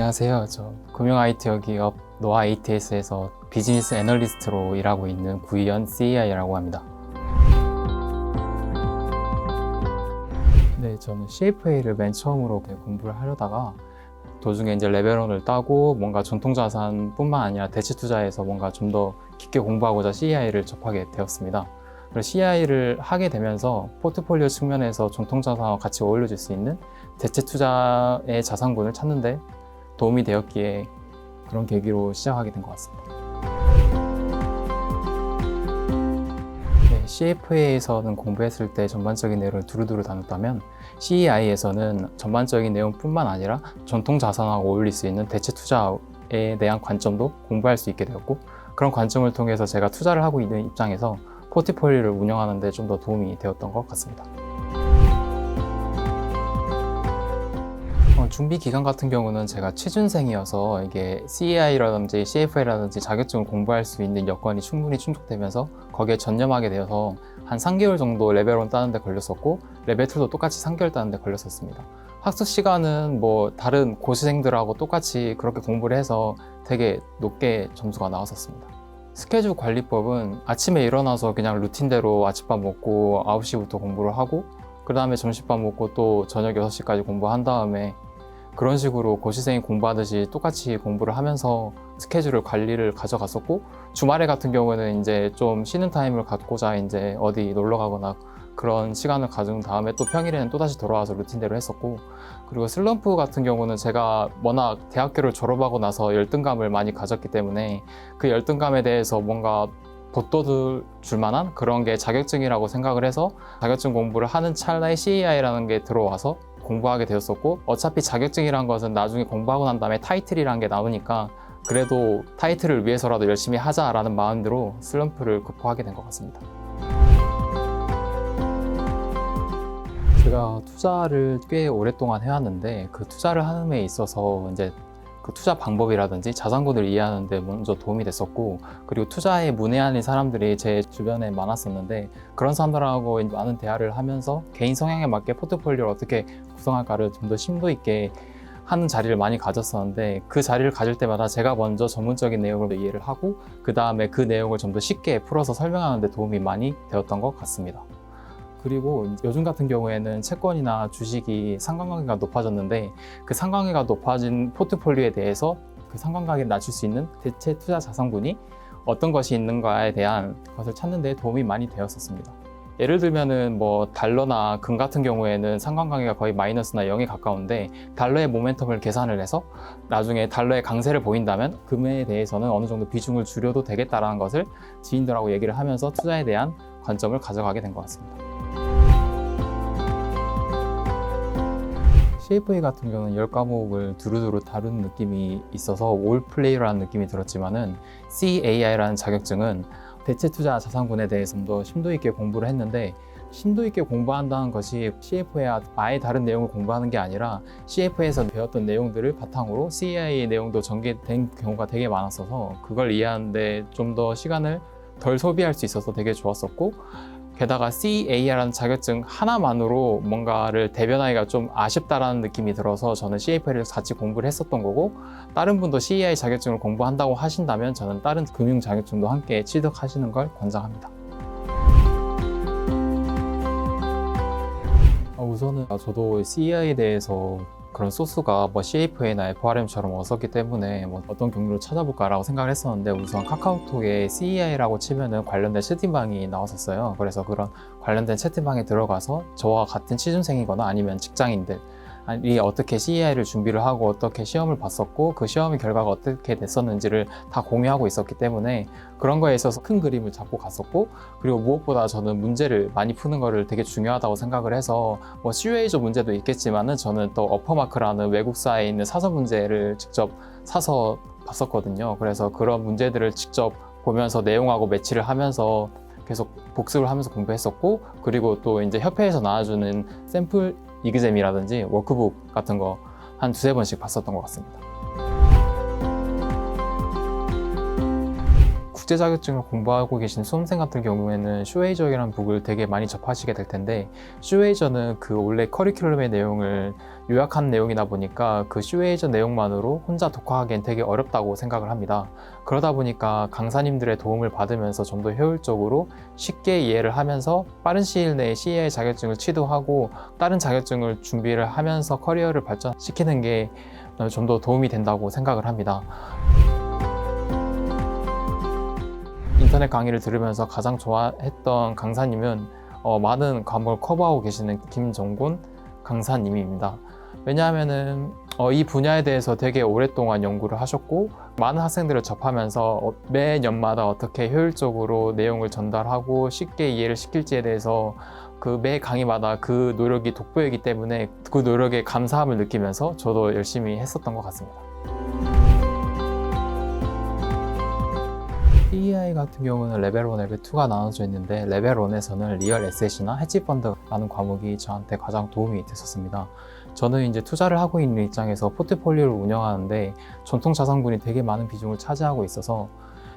안녕하세요. 저 금융 IT 기업 노아 ATS에서 비즈니스 애널리스트로 일하고 있는 구희연 CAI라고 합니다. 네, 저는 CFA를 맨 처음으로 공부를 하려다가 도중에 이제 레벨 1을 따고 뭔가 전통자산뿐만 아니라 대체투자에서 뭔가 좀 더 깊게 공부하고자 CAI를 접하게 되었습니다. 그리고 CAI를 하게 되면서 포트폴리오 측면에서 전통자산과 같이 어울려질 수 있는 대체투자의 자산군을 찾는데 도움이 되었기에 그런 계기로 시작하게 된 것 같습니다. 네, CFA에서는 공부했을 때 전반적인 내용을 두루두루 다뤘다면 CAI에서는 전반적인 내용뿐만 아니라 전통자산하고 어울릴 수 있는 대체투자에 대한 관점도 공부할 수 있게 되었고, 그런 관점을 통해서 제가 투자를 하고 있는 입장에서 포트폴리오를 운영하는 데 좀 더 도움이 되었던 것 같습니다. 준비 기간 같은 경우는 제가 취준생이어서 이게 CAI라든지 CFA라든지 자격증을 공부할 수 있는 여건이 충분히 충족되면서 거기에 전념하게 되어서 한 3개월 정도 레벨 1 따는 데 걸렸었고, 레벨 2도 똑같이 3개월 따는 데 걸렸었습니다. 학습 시간은 뭐 다른 고시생들하고 똑같이 그렇게 공부를 해서 되게 높게 점수가 나왔었습니다. 스케줄 관리법은 아침에 일어나서 그냥 루틴대로 아침밥 먹고 9시부터 공부를 하고, 그 다음에 점심밥 먹고 또 저녁 6시까지 공부한 다음에 그런 식으로 고시생이 공부하듯이 똑같이 공부를 하면서 스케줄을 관리를 가져갔었고, 주말에 같은 경우는 이제 좀 쉬는 타임을 갖고자 이제 어디 놀러 가거나 그런 시간을 가진 다음에 또 평일에는 또다시 돌아와서 루틴대로 했었고, 그리고 슬럼프 같은 경우는 제가 워낙 대학교를 졸업하고 나서 열등감을 많이 가졌기 때문에 그 열등감에 대해서 뭔가 돋돋을 줄 만한 그런 게 자격증이라고 생각을 해서 자격증 공부를 하는 찰나에 CAI라는 게 들어와서 공부하게 되었었고, 어차피 자격증이란 것은 나중에 공부하고 난 다음에 타이틀이란 게 나오니까 그래도 타이틀을 위해서라도 열심히 하자라는 마음으로 슬럼프를 극복하게 된 것 같습니다. 제가 투자를 꽤 오랫동안 해왔는데 그 투자를 하는 데 있어서 이제 그 투자 방법이라든지 자산군을 이해하는 데 먼저 도움이 됐었고, 그리고 투자에 문외한인 사람들이 제 주변에 많았었는데 그런 사람들하고 많은 대화를 하면서 개인 성향에 맞게 포트폴리오를 어떻게 구성할까를 좀 더 심도 있게 하는 자리를 많이 가졌었는데, 그 자리를 가질 때마다 제가 먼저 전문적인 내용을 이해를 하고 그 다음에 그 내용을 좀 더 쉽게 풀어서 설명하는 데 도움이 많이 되었던 것 같습니다. 그리고 요즘 같은 경우에는 채권이나 주식이 상관관계가 높아졌는데 그 상관관계가 높아진 포트폴리오에 대해서 그 상관관계를 낮출 수 있는 대체 투자 자산군이 어떤 것이 있는가에 대한 것을 찾는 데 도움이 많이 되었었습니다. 예를 들면은 뭐 달러나 금 같은 경우에는 상관관계가 거의 마이너스나 0에 가까운데 달러의 모멘텀을 계산을 해서 나중에 달러의 강세를 보인다면 금에 대해서는 어느 정도 비중을 줄여도 되겠다라는 것을 지인들하고 얘기를 하면서 투자에 대한 관점을 가져가게 된 것 같습니다. CFA 같은 경우는 10과목을 두루두루 다루는 느낌이 있어서 올플레이라는 느낌이 들었지만은 CAI라는 자격증은 대체 투자 자산군에 대해서 좀 더 심도 있게 공부를 했는데, 심도 있게 공부한다는 것이 CFA와 아예 다른 내용을 공부하는 게 아니라 CFA에서 배웠던 내용들을 바탕으로 CAI 내용도 전개된 경우가 되게 많았어서 그걸 이해하는데 좀 더 시간을 덜 소비할 수 있어서 되게 좋았었고, 게다가 CAI라는 자격증 하나만으로 뭔가를 대변하기가 좀 아쉽다라는 느낌이 들어서 저는 CFA를 같이 공부를 했었던 거고, 다른 분도 CAI 자격증을 공부한다고 하신다면 저는 다른 금융 자격증도 함께 취득하시는 걸 권장합니다. 우선은 저도 CAI에 대해서 그런 소스가 뭐 CFA나 FRM처럼 없었기 때문에 뭐 어떤 경로를 찾아볼까라고 생각을 했었는데, 우선 카카오톡에 CAI라고 치면은 관련된 채팅방이 나왔었어요. 그래서 그런 관련된 채팅방에 들어가서 저와 같은 취준생이거나 아니면 직장인들이 어떻게 CAI를 준비를 하고 어떻게 시험을 봤었고 그 시험의 결과가 어떻게 됐었는지를 다 공유하고 있었기 때문에 그런 거에 있어서 큰 그림을 잡고 갔었고, 그리고 무엇보다 저는 문제를 많이 푸는 거를 되게 중요하다고 생각을 해서 뭐 CUA조 문제도 있겠지만은 저는 또 어퍼마크라는 외국사에 있는 사서 문제를 직접 사서 봤었거든요. 그래서 그런 문제들을 직접 보면서 내용하고 매치를 하면서 계속 복습을 하면서 공부했었고, 그리고 또 이제 협회에서 나와주는 샘플 이그잼이라든지 워크북 같은 거 한 2-3번씩 봤었던 것 같습니다. 국제 자격증을 공부하고 계신 수험생 같은 경우에는 슈웨이저라는 북을 되게 많이 접하시게 될 텐데, 슈웨이저는 그 원래 커리큘럼의 내용을 요약한 내용이다 보니까 그 슈웨이저 내용만으로 혼자 독학하기엔 되게 어렵다고 생각을 합니다. 그러다 보니까 강사님들의 도움을 받으면서 좀 더 효율적으로 쉽게 이해를 하면서 빠른 시일 내에 CAI 자격증을 취득하고 다른 자격증을 준비를 하면서 커리어를 발전시키는 게 좀 더 도움이 된다고 생각을 합니다. 인터넷 강의를 들으면서 가장 좋아했던 강사님은 많은 과목을 커버하고 계시는 김정곤 강사님입니다. 왜냐하면은 이 분야에 대해서 되게 오랫동안 연구를 하셨고, 많은 학생들을 접하면서 매년마다 어떻게 효율적으로 내용을 전달하고 쉽게 이해를 시킬지에 대해서 그 매 강의마다 그 노력이 돋보이기 때문에 그 노력에 감사함을 느끼면서 저도 열심히 했었던 것 같습니다. CEI 같은 경우는 레벨 1, 레벨 2가 나눠져 있는데, 레벨 1에서는 리얼 에셋이나 헤지펀드라는 과목이 저한테 가장 도움이 됐었습니다. 저는 이제 투자를 하고 있는 입장에서 포트폴리오를 운영하는데 전통 자산군이 되게 많은 비중을 차지하고 있어서,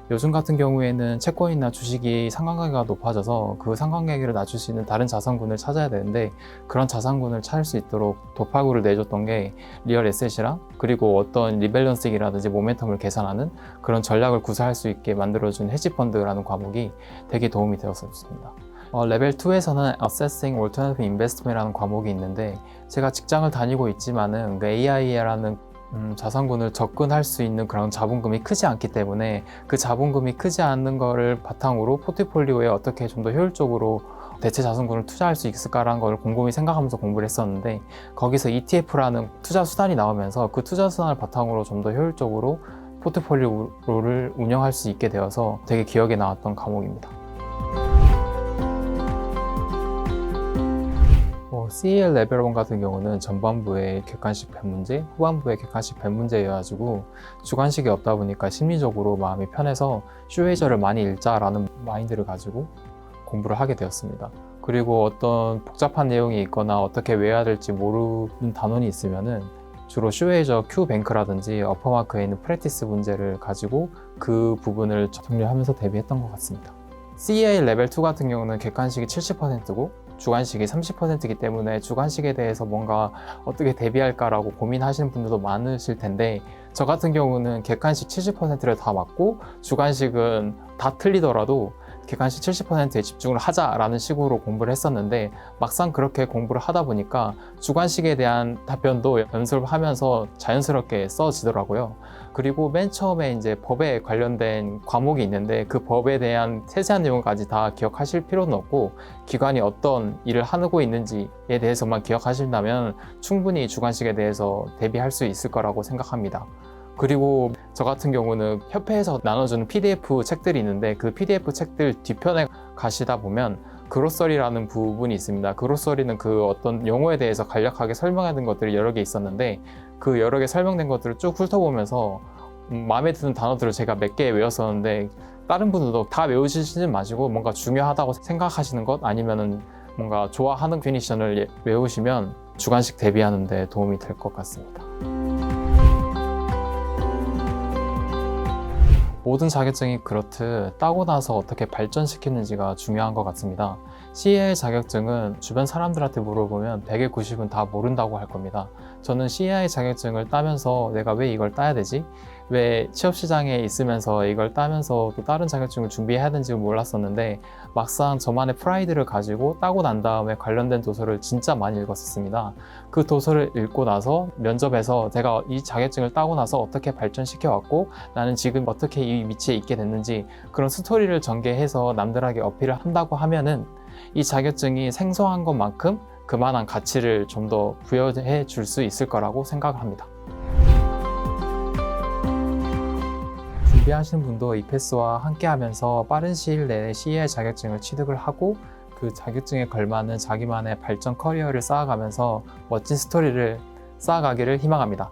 요즘 같은 경우에는 채권이나 주식이 상관관계가 높아져서 그 상관관계를 낮출 수 있는 다른 자산군을 찾아야 되는데, 그런 자산군을 찾을 수 있도록 도파구를 내줬던 게 리얼 에셋이랑, 그리고 어떤 리밸런싱이라든지 모멘텀을 계산하는 그런 전략을 구사할 수 있게 만들어준 헤지펀드라는 과목이 되게 도움이 되었습니다. 레벨 2에서는 Assessing Alternative Investment이라는 과목이 있는데, 제가 직장을 다니고 있지만은 그 AI라는 자산군을 접근할 수 있는 그런 자본금이 크지 않기 때문에, 그 자본금이 크지 않는 거를 바탕으로 포트폴리오에 어떻게 좀 더 효율적으로 대체 자산군을 투자할 수 있을까라는 걸 곰곰이 생각하면서 공부를 했었는데, 거기서 ETF라는 투자 수단이 나오면서 그 투자 수단을 바탕으로 좀 더 효율적으로 포트폴리오를 운영할 수 있게 되어서 되게 기억에 남았던 과목입니다. CEL 레벨 1 같은 경우는 전반부에 객관식 배 문제, 후반부에 객관식 배 문제여가지고 주관식이 없다 보니까 심리적으로 마음이 편해서 슈웨이저를 많이 읽자라는 마인드를 가지고 공부를 하게 되었습니다. 그리고 어떤 복잡한 내용이 있거나 어떻게 외워야 될지 모르는 단원이 있으면은 주로 슈웨이저 Q뱅크라든지 어퍼마크에 있는 프랙티스 문제를 가지고 그 부분을 정리하면서 대비했던 것 같습니다. CEI 레벨 2 같은 경우는 객관식이 70%고 주관식이 30%이기 때문에 주관식에 대해서 뭔가 어떻게 대비할까라고 고민하시는 분들도 많으실 텐데, 저 같은 경우는 객관식 70%를 다 맞고 주관식은 다 틀리더라도 객관식 70%에 집중을 하자라는 식으로 공부를 했었는데, 막상 그렇게 공부를 하다 보니까 주관식에 대한 답변도 연습을 하면서 자연스럽게 써지더라고요. 그리고 맨 처음에 이제 법에 관련된 과목이 있는데, 그 법에 대한 세세한 내용까지 다 기억하실 필요는 없고, 기관이 어떤 일을 하고 있는지에 대해서만 기억하신다면 충분히 주관식에 대해서 대비할 수 있을 거라고 생각합니다. 그리고 저 같은 경우는 협회에서 나눠주는 PDF 책들이 있는데, 그 PDF 책들 뒤편에 가시다 보면 그로서리라는 부분이 있습니다. 그로서리는 그 어떤 용어에 대해서 간략하게 설명하는 것들이 여러 개 있었는데, 그 여러 개 설명된 것들을 쭉 훑어보면서 마음에 드는 단어들을 제가 몇 개 외웠었는데, 다른 분들도 다 외우시지 마시고 뭔가 중요하다고 생각하시는 것, 아니면은 뭔가 좋아하는 데피니션을 외우시면 주관식 대비하는 데 도움이 될 것 같습니다. 모든 자격증이 그렇듯 따고 나서 어떻게 발전시키는지가 중요한 것 같습니다. CEI 자격증은 주변 사람들한테 물어보면 100의 90은 다 모른다고 할 겁니다. 저는 CEI 자격증을 따면서 내가 왜 이걸 따야 되지? 왜 취업시장에 있으면서 이걸 따면서 또 다른 자격증을 준비해야 되는지 몰랐었는데, 막상 저만의 프라이드를 가지고 따고 난 다음에 관련된 도서를 진짜 많이 읽었었습니다. 그 도서를 읽고 나서 면접에서 제가 이 자격증을 따고 나서 어떻게 발전시켜왔고 나는 지금 어떻게 이 위치에 있게 됐는지, 그런 스토리를 전개해서 남들에게 어필을 한다고 하면은 이 자격증이 생소한 것만큼 그만한 가치를 좀 더 부여해 줄 수 있을 거라고 생각을 합니다. 준비하시는 분도 이패스와 함께 하면서 빠른 시일 내에 CEI 자격증을 취득을 하고, 그 자격증에 걸맞는 자기만의 발전 커리어를 쌓아가면서 멋진 스토리를 쌓아가기를 희망합니다.